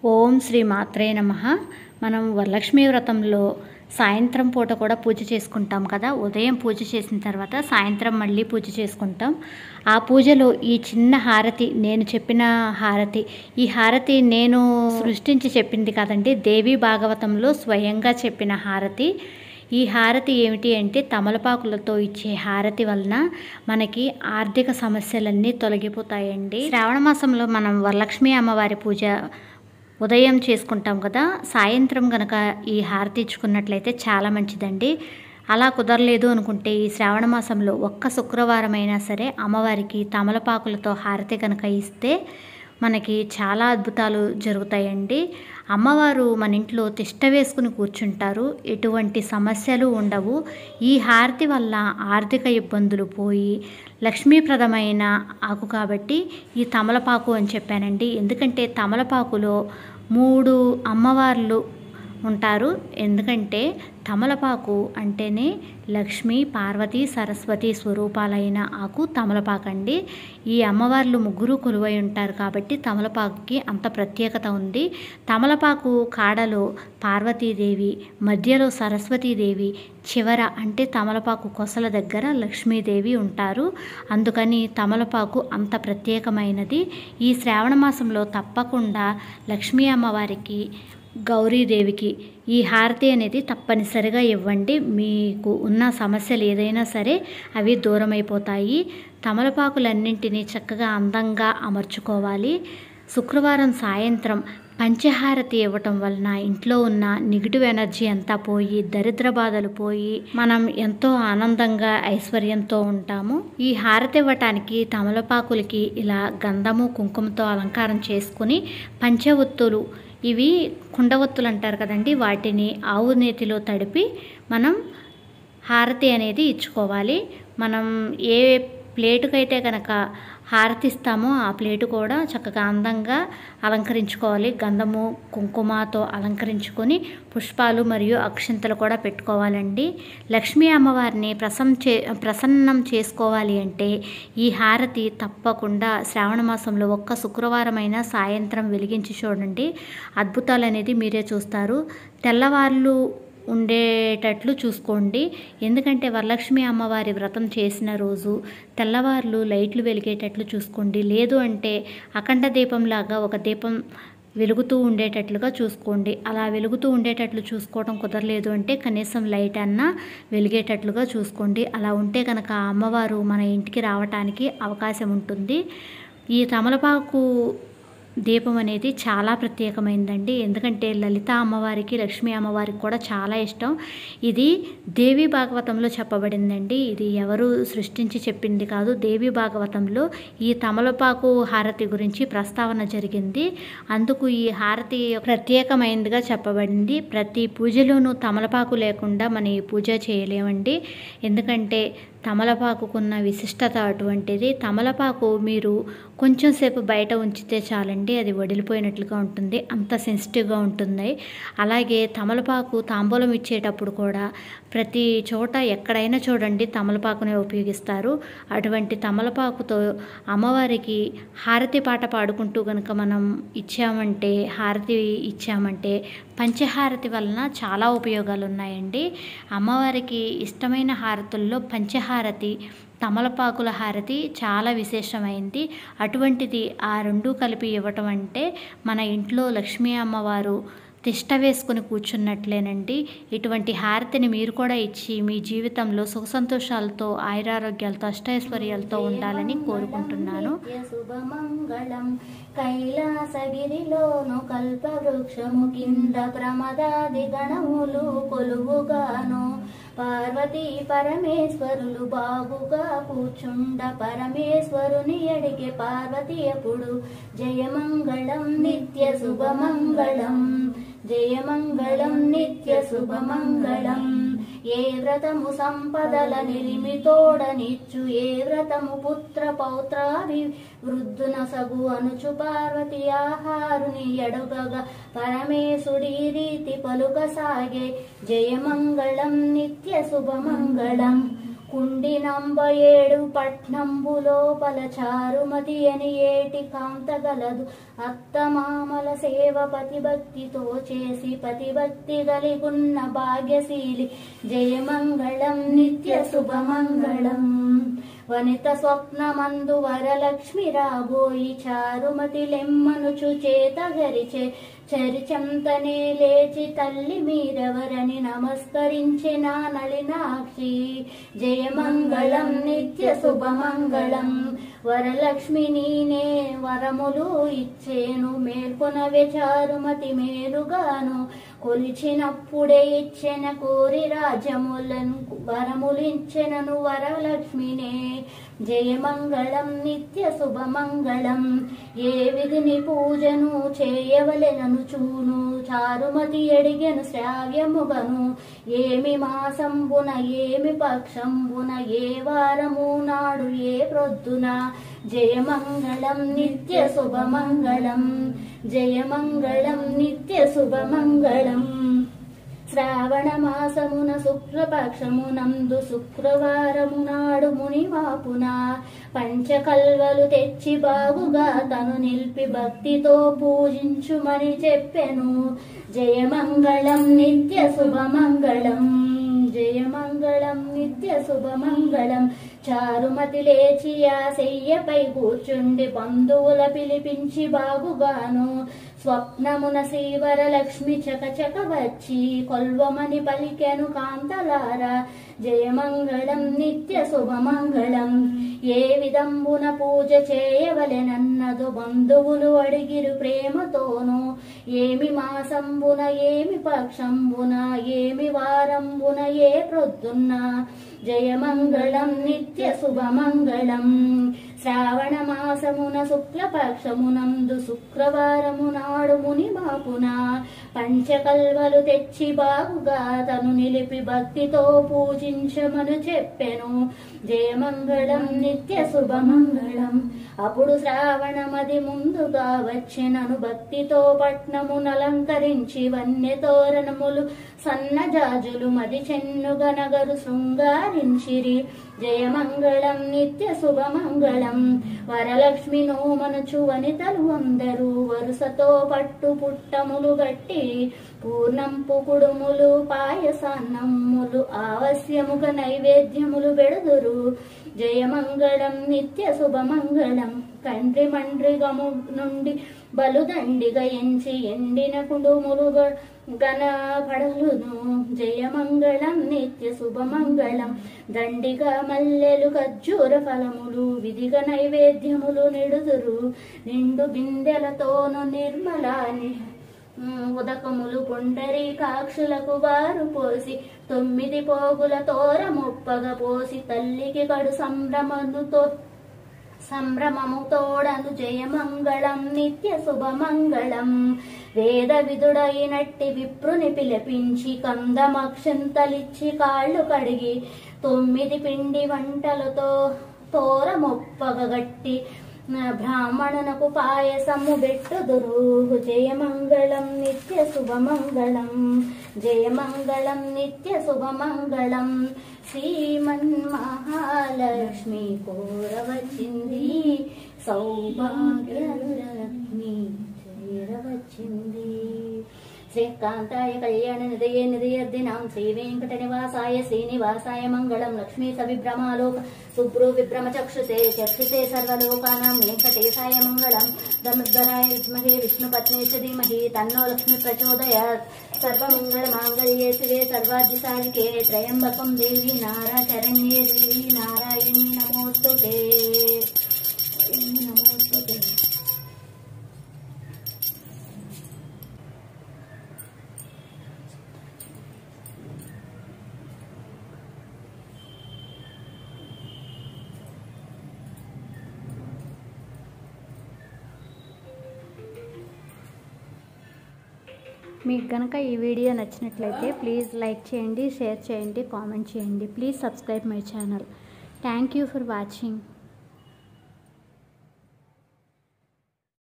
ఓం శ్రీ మాత్రే నమః. మనం వరలక్ష్మీ వ్రతంలో సాయంత్రం పూట కూడా పూజ చేసుకుంటాం కదా. ఉదయం పూజ చేసిన తర్వాత సాయంత్రం మళ్ళీ పూజ చేసుకుంటాం. ఆ పూజలో ఈ చిన్న హారతి, నేను చెప్పిన హారతి, ఈ హారతి నేను సృష్టించి చెప్పింది కాదండి, దేవి భాగవతంలో స్వయంగా చెప్పిన హారతి. ఈ హారతి ఏమిటి అంటే, తమలపాకులతో ఇచ్చే హారతి వలన మనకి ఆర్థిక సమస్యలన్నీ తొలగిపోతాయండి. శ్రావణ మాసంలో మనం వరలక్ష్మీ అమ్మవారి పూజ ఉదయం చేసుకుంటాం కదా, సాయంత్రం గనక ఈ హారతి ఇచ్చుకున్నట్లయితే చాలా మంచిదండి. అలా కుదరలేదు అనుకుంటే ఈ శ్రావణ మాసంలో ఒక్క శుక్రవారం అయినా సరే అమ్మవారికి తమలపాకులతో హారతి కనుక ఇస్తే మనకి చాలా అద్భుతాలు జరుగుతాయండి. అమ్మవారు మన ఇంట్లో తిష్ట వేసుకుని కూర్చుంటారు, ఎటువంటి సమస్యలు ఉండవు. ఈ హారతి వల్ల ఆర్థిక ఇబ్బందులు పోయి లక్ష్మీప్రదమైన ఆకు కాబట్టి ఈ తమలపాకు అని చెప్పానండి. ఎందుకంటే తమలపాకులో 3 అమ్మవార్లు ఉంటారు. ఎందుకంటే తమలపాకు అంటేనే లక్ష్మీ, పార్వతి, సరస్వతి స్వరూపాలైన ఆకు తమలపాకండి. ఈ అమ్మవార్లు ముగ్గురు కొలువై ఉంటారు కాబట్టి తమలపాకుకి అంత ప్రత్యేకత ఉంది. తమలపాకు కాడలో పార్వతీదేవి, మధ్యలో సరస్వతీదేవి, చివర అంటే తమలపాకు కొసల దగ్గర లక్ష్మీదేవి ఉంటారు. అందుకని తమలపాకు అంత ప్రత్యేకమైనది. ఈ శ్రావణ మాసంలో తప్పకుండా లక్ష్మీ అమ్మవారికి, గౌరీదేవికి ఈ హారతి అనేది తప్పనిసరిగా ఇవ్వండి. మీకు ఉన్న సమస్యలు ఏదైనా సరే అవి దూరమైపోతాయి. తమలపాకులన్నింటినీ చక్కగా అందంగా అమర్చుకోవాలి. శుక్రవారం సాయంత్రం పంచహారతి ఇవ్వటం వలన ఇంట్లో ఉన్న నెగిటివ్ ఎనర్జీ అంతా పోయి, దరిద్ర బాధలు పోయి మనం ఎంతో ఆనందంగా ఐశ్వర్యంతో ఉంటాము. ఈ హారతి ఇవ్వటానికి తమలపాకులకి ఇలా గంధము, కుంకుమతో అలంకారం చేసుకుని పంచవొత్తులు, ఇవి కుండవత్తులు అంటారు కదండి, వాటిని ఆవు నేతిలో తడిపి మనం హారతి అనేది ఇచ్చుకోవాలి. మనం ఏ ప్లేటుకైతే కనుక హారతి ఇస్తామో ఆ ప్లేటు కూడా చక్కగా అందంగా అలంకరించుకోవాలి. గంధము, కుంకుమతో అలంకరించుకొని పుష్పాలు మరియు అక్షంతలు కూడా పెట్టుకోవాలండి. లక్ష్మీ అమ్మవారిని ప్రసన్నం చేసుకోవాలి అంటే ఈ హారతి తప్పకుండా శ్రావణ మాసంలో ఒక్క శుక్రవారమైనా సాయంత్రం వెలిగించి చూడండి. అద్భుతాలు అనేది మీరే చూస్తారు. తెల్లవార్లు ఉండేటట్లు చూసుకోండి. ఎందుకంటే వరలక్ష్మి అమ్మవారి వ్రతం చేసిన రోజు తెల్లవార్లు లైట్లు వెలిగేటట్లు చూసుకోండి. లేదు అంటే అఖండ దీపంలాగా ఒక దీపం వెలుగుతూ ఉండేటట్లుగా చూసుకోండి. అలా వెలుగుతూ ఉండేటట్లు చూసుకోవడం కుదరలేదు అంటే కనీసం లైట్ అన్నా వెలిగేటట్లుగా చూసుకోండి. అలా ఉంటే కనుక అమ్మవారు మన ఇంటికి రావటానికి అవకాశం ఉంటుంది. ఈ తమలపాకు దీపం అనేది చాలా ప్రత్యేకమైందండి. ఎందుకంటే లలిత అమ్మవారికి, లక్ష్మీ అమ్మవారికి కూడా చాలా ఇష్టం. ఇది దేవి భాగవతంలో చెప్పబడిందండి. ఇది ఎవరు సృష్టించి చెప్పింది కాదు. దేవి భాగవతంలో ఈ తమలపాకు హారతి గురించి ప్రస్తావన జరిగింది. అందుకు ఈ హారతి ప్రత్యేకమైనదిగా చెప్పబడింది. ప్రతి పూజలోనూ తమలపాకు లేకుండా మనం ఈ పూజ చేయలేమండి. ఎందుకంటే తమలపాకుకున్న విశిష్టత అటువంటిది. తమలపాకు మీరు కొంచెం సేపు బయట ఉంచితే చాలండి, అది వడిలిపోయినట్లుగా ఉంటుంది, అంత సెన్సిటివ్గా ఉంటుంది. అలాగే తమలపాకు తాంబూలం ఇచ్చేటప్పుడు కూడా ప్రతి చోట ఎక్కడైనా చూడండి తమలపాకునే ఉపయోగిస్తారు. అటువంటి తమలపాకుతో అమ్మవారికి హారతి పాట పాడుకుంటూ కనుక మనం ఇచ్చామంటే, హారతి ఇచ్చామంటే పంచహారతి వలన చాలా ఉపయోగాలు ఉన్నాయండి. అమ్మవారికి ఇష్టమైన హారతుల్లో పంచహారతి, తమలపాకుల హారతి చాలా విశేషమైంది. అటువంటిది ఆ రెండు కలిపి ఇవ్వటం అంటే మన ఇంట్లో లక్ష్మీ అమ్మవారు తిష్ట వేసుకుని కూర్చున్నట్లేనండి. ఇటువంటి హారతిని మీరు కూడా ఇచ్చి మీ జీవితంలో సుఖ సంతోషాలతో, ఆయురారోగ్యాలతో, అష్టైశ్వర్యాలతో ఉండాలని కోరుకుంటున్నాను. శుభమంగళం కైలాసగిరిలోను కల్పవృక్షము కింద ప్రమదాది గణములు కొలువుగాను పార్వతీ పరమేశ్వరులు బాగుగా కూర్చుండ పరమేశ్వరుని అడిగే పార్వతి ఎప్పుడు జయమంగళం నిత్య శుభమంగళం, జయమంగళం నిత్య శుభమంగళం. ఏ వ్రతము సంపదల నిలిమితోడనిచ్చు, ఏ వ్రతము పుత్ర పౌత్రాది వృద్ధున సగు అనుచు పార్వతి ఆహారుని ఎడుగగా పరమేశుడి రీతి పలుక సాగే జయమంగళం నిత్య శుభమంగళం. కుండినంబ 7 పట్నంబులో పలచారుమతి అని ఏటి కాంతగలదు అత్తమామల సేవ పతిభక్తితో చేసి పతిభక్తి గలిగున్న భాగ్యశీలి జయమంగళం నిత్య శుభమంగళం వనిత స్వప్నమందు వరలక్ష్మి రాబోయి చారుమతి లెమ్మనుచు చేత గరిచే చరిచంతనే లేచి తల్లి మీరెవరని నమస్కరించిన నళినాక్షి జయమంగళం నిత్య శుభమంగళం వరలక్ష్మి నీనే వరములు ఇచ్చేను మేల్కొనవే చారుమతి మేలుగాను కొలిచినప్పుడే ఇచ్చెన కోరి రాజ్యములను వరములిచ్చెనను వరలక్ష్మినే జయమంగళం నిత్య శుభమంగళం ఏ విధిని పూజను చేయవలెనను చూను చారుమతి అడిగెను శ్రావ్యముగను ఏమి మాసంబున ఏమి పక్షంబున ఏ వారము నాడు ఏ ప్రొద్దున జయమంగళం నిత్య శుభమంగళం జయమంగళం నిత్య శుభమంగళం శ్రావణ మాసమున శుక్లపక్షమునందు శుక్రవారము నాడు మునివాపున పంచకల్వలు తెచ్చి బాగుగా తను నిలిపి భక్తితో పూజించుమని చెప్పెను జయమంగళం నిత్య శుభమంగళం జయమంగళం నిత్య శుభమంగళం చారుమతి లేచి ఆ శయ్యపై కూర్చుండి బంధువుల పిలిపించి బాగుగాను స్వప్నమున శ్రీవరలక్ష్మి చకచక వచ్చి కొల్వమని పలికెను కాంతలారా జయమంగళం నిత్య శుభమంగళం ఏ విధంబున పూజ చేయవలెనన్నదు బంధువులు అడిగిరు ప్రేమతోను ఏమి మాసంబున ఏమి పక్షంబున ఏమి వారంబున ఏ ప్రొద్దున్న జయమంగళం నిత్య శుభమంగళం శ్రావణ మాసమున శుక్లపక్షమునందు శుక్రవారము నాడు మునిమాపున పంచకల్వలు తెచ్చి బాగుగా తను నిలిపి భక్తితో పూజించమను చెప్పెను జయమంగళం నిత్య శుభమంగళం అప్పుడు శ్రావణమది ముందుగా వచ్చినను భక్తితో పట్నమునలంకరించి వన్యతోరణములు సన్నజాజులు మది చెన్నుగ నగరు శృంగారించిరి జయమంగళం నిత్య శుభమంగళం వరలక్ష్మి నోమనుచు వనితలు అందరూ వరుసతో పట్టు పుట్టములు గట్టి పూర్ణంపు కుడుములు పాయసాన్నమ్ములు ఆవశ్యముగ నైవేద్యములు బెడుదురు జయమంగళం నిత్య శుభమంగళం కండ్రి మండ్రిగము నుండి బలుదండిగా ఎంచి ఎండిన కుడుములు గన పడలును జయమంగళం నిత్య శుభమంగళం దండిగా మల్లెలు ఖర్జూర ఫలములు విధిగా నైవేద్యములు నిడుదురు నిండు బిందెలతోను నిర్మలాని ఉదకములు పుండరీకాక్షులకు వారు పోసి 9 పోగుల తోర ముప్పగ పోసి తల్లికి కడు సంభ్రమముతోడను జయమంగళం నిత్య శుభమంగళం వేద విదుడైనట్టి విప్రుని పిలిపించి కందమక్షంతలిచ్చి కాళ్ళు కడిగి 9 పిండి వంటలతో తోర ముప్పగ గట్టి బ్రాహ్మణునకు పాయసము బెట్టుదురు జయమంగళం నిత్య శుభమంగళం జయమంగళం నిత్య శుభమంగళం శ్రీమన్ మహాలక్ష్మి కోరవచ్చింది సౌభాగ్యలక్ష్మి చేరవచ్చింది శ్రీకాంతాయ కళ్యాణ నిదయే నిదయర్దినాం శ్రీ వెంకట నివాసాయ శ్రీనివాసాయ మంగళం లక్ష్మీ సవిభ్రమాలోక శుభ్రో విభ్రమచక్షుషే చక్షుషే సర్వలోకానాం వెంకటేశాయ మంగళం ధనుర్ధరాయ విద్మహే విష్ణుపత్నే చ ధీమహి తన్నో లక్ష్మి ప్రచోదయాత్ సర్వమంగళ మాంగళ్యే శివే సర్వార్థసాధికే త్రయంబకం దేవి నారాశరణ్యే దేవి నారాయణీ నమోస్తుతే నమోస్తుతే. మీకు కనుక ఈ వీడియో నచ్చినట్లయితే ప్లీజ్ లైక్ చేయండి, షేర్ చేయండి, కామెంట్ చేయండి. Please subscribe my channel. Thank you for watching.